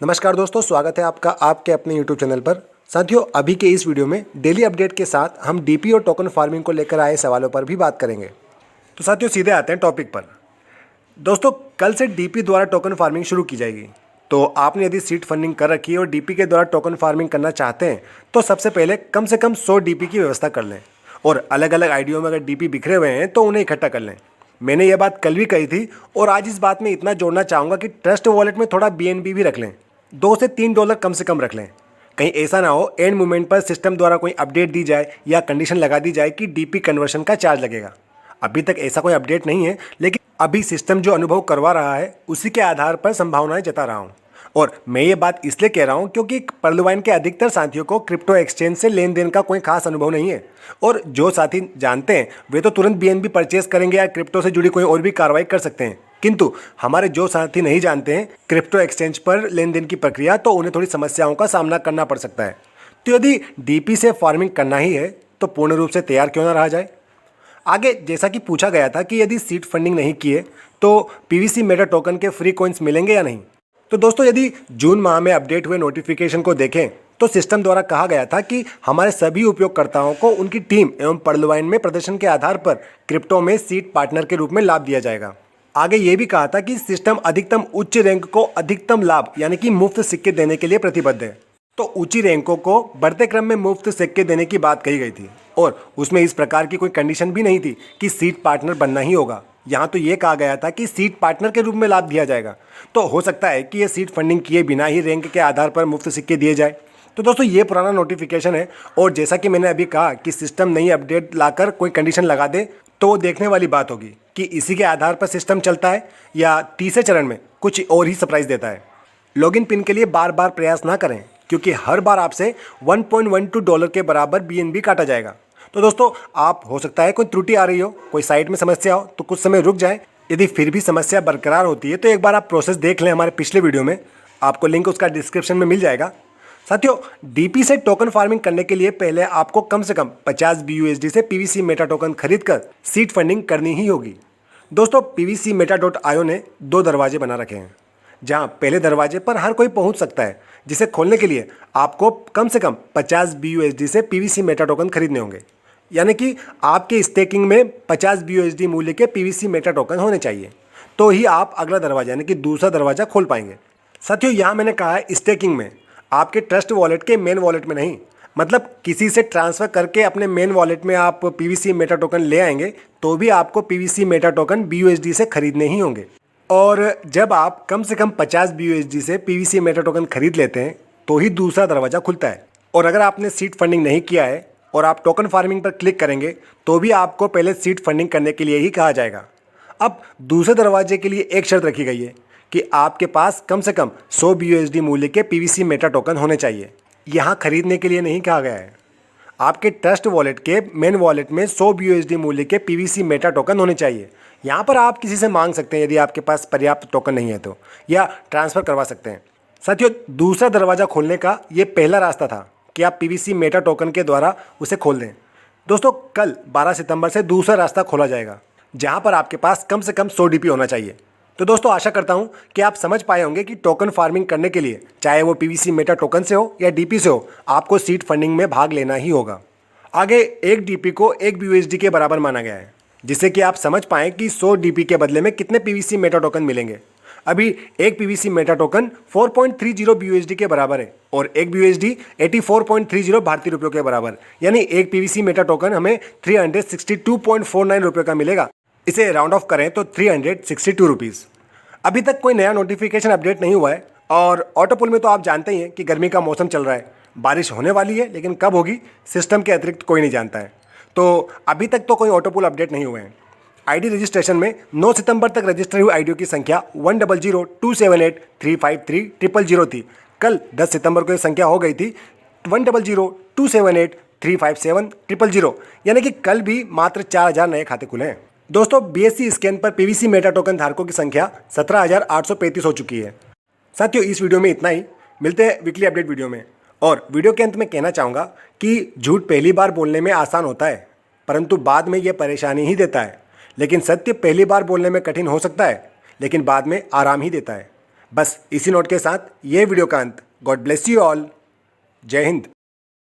नमस्कार दोस्तों, स्वागत है आपका आपके अपने YouTube चैनल पर। साथियों, अभी के इस वीडियो में डेली अपडेट के साथ हम डीपी और टोकन फार्मिंग को लेकर आए सवालों पर भी बात करेंगे। तो साथियों, सीधे आते हैं टॉपिक पर। दोस्तों, कल से डीपी द्वारा टोकन फार्मिंग शुरू की जाएगी। तो आपने यदि सीड फंडिंग कर रखी है और डीपी के द्वारा टोकन फार्मिंग करना चाहते हैं तो सबसे पहले कम से कम 100 डीपी की व्यवस्था कर लें और अलग अलग आईडियों में अगर डीपी बिखरे हुए हैं तो उन्हें इकट्ठा कर लें। मैंने यह बात कल भी कही थी और आज इस बात में इतना जोड़ना चाहूँगा कि ट्रस्ट वॉलेट में थोड़ा बीएनबी भी रख लें। $2 से $3 कम से कम रख लें। कहीं ऐसा ना हो एंड मोमेंट पर सिस्टम द्वारा कोई अपडेट दी जाए या कंडीशन लगा दी जाए कि डीपी कन्वर्शन का चार्ज लगेगा। अभी तक ऐसा कोई अपडेट नहीं है, लेकिन अभी सिस्टम जो अनुभव करवा रहा है उसी के आधार पर संभावनाएं जता रहा हूं। और मैं ये बात इसलिए कह रहा हूं क्योंकि पर्लवाइन के अधिकतर साथियों को क्रिप्टो एक्सचेंज से लेन देन का कोई खास अनुभव नहीं है और जो साथी जानते हैं वे तो तुरंत बीएनबी परचेज करेंगे या क्रिप्टो से जुड़ी कोई और भी कार्रवाई कर सकते हैं। किंतु हमारे जो साथी नहीं जानते हैं क्रिप्टो एक्सचेंज पर लेन देन की प्रक्रिया, तो उन्हें थोड़ी समस्याओं का सामना करना पड़ सकता है। तो यदि डीपी से फार्मिंग करना ही है तो पूर्ण रूप से तैयार क्यों ना रहा जाए। आगे जैसा कि पूछा गया था कि यदि सीड फंडिंग नहीं किए तो पीवीसी मेटा टोकन के फ्री कॉइन्स मिलेंगे या नहीं। तो दोस्तों, यदि जून माह में अपडेट हुए नोटिफिकेशन को देखें तो सिस्टम द्वारा कहा गया था कि हमारे सभी उपयोगकर्ताओं को उनकी टीम एवं पर्लवाइन में प्रदर्शन के आधार पर क्रिप्टो में सीड पार्टनर के रूप में लाभ दिया जाएगा। आगे ये भी कहा था कि सिस्टम अधिकतम उच्च रैंक को अधिकतम लाभ यानी कि मुफ्त सिक्के देने के लिए प्रतिबद्ध है। तो ऊंची रैंकों को बढ़ते क्रम में मुफ्त सिक्के देने की बात कही गई थी और उसमें इस प्रकार की कोई कंडीशन भी नहीं थी कि सीड पार्टनर बनना ही होगा। यहाँ तो ये कहा गया था कि सीड पार्टनर के रूप में लाभ दिया जाएगा। तो हो सकता है कि ये सीड फंडिंग किए बिना ही रैंक के आधार पर मुफ्त सिक्के दिए जाए। तो दोस्तों, ये पुराना नोटिफिकेशन है और जैसा कि मैंने अभी कहा कि सिस्टम नई अपडेट लाकर कोई कंडीशन लगा दे तो वो देखने वाली बात होगी कि इसी के आधार पर सिस्टम चलता है या तीसरे चरण में कुछ और ही सरप्राइज देता है। लॉगिन पिन के लिए बार बार प्रयास ना करें क्योंकि हर बार आपसे $1.12 के बराबर बीएनबी काटा जाएगा। तो दोस्तों, आप हो सकता है कोई त्रुटि आ रही हो, कोई साइट में समस्या हो तो कुछ समय रुक जाएं। यदि फिर भी समस्या बरकरार होती है तो एक बार आप प्रोसेस देख लें हमारे पिछले वीडियो में, आपको लिंक उसका डिस्क्रिप्शन में मिल जाएगा। साथियों, डीपी से टोकन फार्मिंग करने के लिए पहले आपको कम से कम 50 BUSD से पीवीसी मेटा टोकन खरीद कर सीड फंडिंग करनी ही होगी। दोस्तों, पीवीसी मेटा.io ने 2 दरवाजे बना रखे हैं जहां पहले दरवाजे पर हर कोई पहुंच सकता है, जिसे खोलने के लिए आपको कम से कम 50 BUSD से पीवीसी मेटा टोकन खरीदने होंगे। यानी कि आपके स्टेकिंग में 50 BUSD मूल्य के पीवीसी मेटा टोकन होने चाहिए, तो ही आप अगला दरवाजा यानी कि दूसरा दरवाजा खोल पाएंगे। साथियों, यहाँ मैंने कहा है स्टेकिंग में, आपके ट्रस्ट वॉलेट के मेन वॉलेट में नहीं। मतलब किसी से ट्रांसफ़र करके अपने मेन वॉलेट में आप पीवीसी मेटा टोकन ले आएंगे तो भी आपको पीवीसी मेटा टोकन BUSD से खरीदने ही होंगे। और जब आप कम से कम 50 BUSD से पीवीसी मेटा टोकन खरीद लेते हैं तो ही दूसरा दरवाज़ा खुलता है। और अगर आपने सीड फंडिंग नहीं किया है और आप टोकन फार्मिंग पर क्लिक करेंगे तो भी आपको पहले सीड फंडिंग करने के लिए ही कहा जाएगा। अब दूसरे दरवाजे के लिए एक शर्त रखी गई है कि आपके पास कम से कम 100 BUSD मूल्य के पीवीसी मेटा टोकन होने चाहिए। यहाँ खरीदने के लिए नहीं कहा गया है। आपके ट्रस्ट वॉलेट के मेन वॉलेट में 100 BUSD मूल्य के पीवीसी मेटा टोकन होने चाहिए। यहाँ पर आप किसी से मांग सकते हैं यदि आपके पास पर्याप्त टोकन नहीं है तो, या ट्रांसफ़र करवा सकते हैं। साथियों, दूसरा दरवाज़ा खोलने का ये पहला रास्ता था कि आप पीवीसी मेटा टोकन के द्वारा उसे खोल दें। दोस्तों, कल 12 सितंबर से दूसरा रास्ता खोला जाएगा जहाँ पर आपके पास कम से कम 100 DP होना चाहिए। तो दोस्तों, आशा करता हूं कि आप समझ पाए होंगे कि टोकन फार्मिंग करने के लिए चाहे वो पीवीसी मेटा टोकन से हो या डीपी से हो, आपको सीड फंडिंग में भाग लेना ही होगा। आगे एक डीपी को 1 BUSD के बराबर माना गया है, जिससे कि आप समझ पाएं कि 100 DP के बदले में कितने पीवीसी मेटा टोकन मिलेंगे। अभी एक पीवीसी मेटा टोकन 4.30 BUSD के बराबर है और एक BUSD 84.30 भारतीय रुपयों के बराबर, यानी एक पीवीसी मेटा टोकन हमें 362.49 रुपये का मिलेगा। इसे राउंड ऑफ करें तो 362 रुपीज़। अभी तक कोई नया नोटिफिकेशन अपडेट नहीं हुआ है और ऑटोपुल में तो आप जानते ही हैं कि गर्मी का मौसम चल रहा है, बारिश होने वाली है, लेकिन कब होगी सिस्टम के अतिरिक्त कोई नहीं जानता है। तो अभी तक तो कोई ऑटोपुल अपडेट नहीं हुए हैं। आईडी रजिस्ट्रेशन में 9 सितंबर तक रजिस्टर हुई आईडियों की संख्या 10027835300 थी। कल 10 सितंबर को ये संख्या हो गई थी 10027835700, यानी कि कल भी मात्र 4000 नए खाते खुले हैं। दोस्तों, BSC स्कैन पर पीवीसी मेटा टोकन धारकों की संख्या 17,835 हो चुकी है। साथियों, इस वीडियो में इतना ही। मिलते हैं वीकली अपडेट वीडियो में। और वीडियो के अंत में कहना चाहूँगा कि झूठ पहली बार बोलने में आसान होता है, परंतु बाद में यह परेशानी ही देता है। लेकिन सत्य पहली बार बोलने में कठिन हो सकता है, लेकिन बाद में आराम ही देता है। बस इसी नोट के साथ ये वीडियो का अंत। God bless you all. जय हिंद।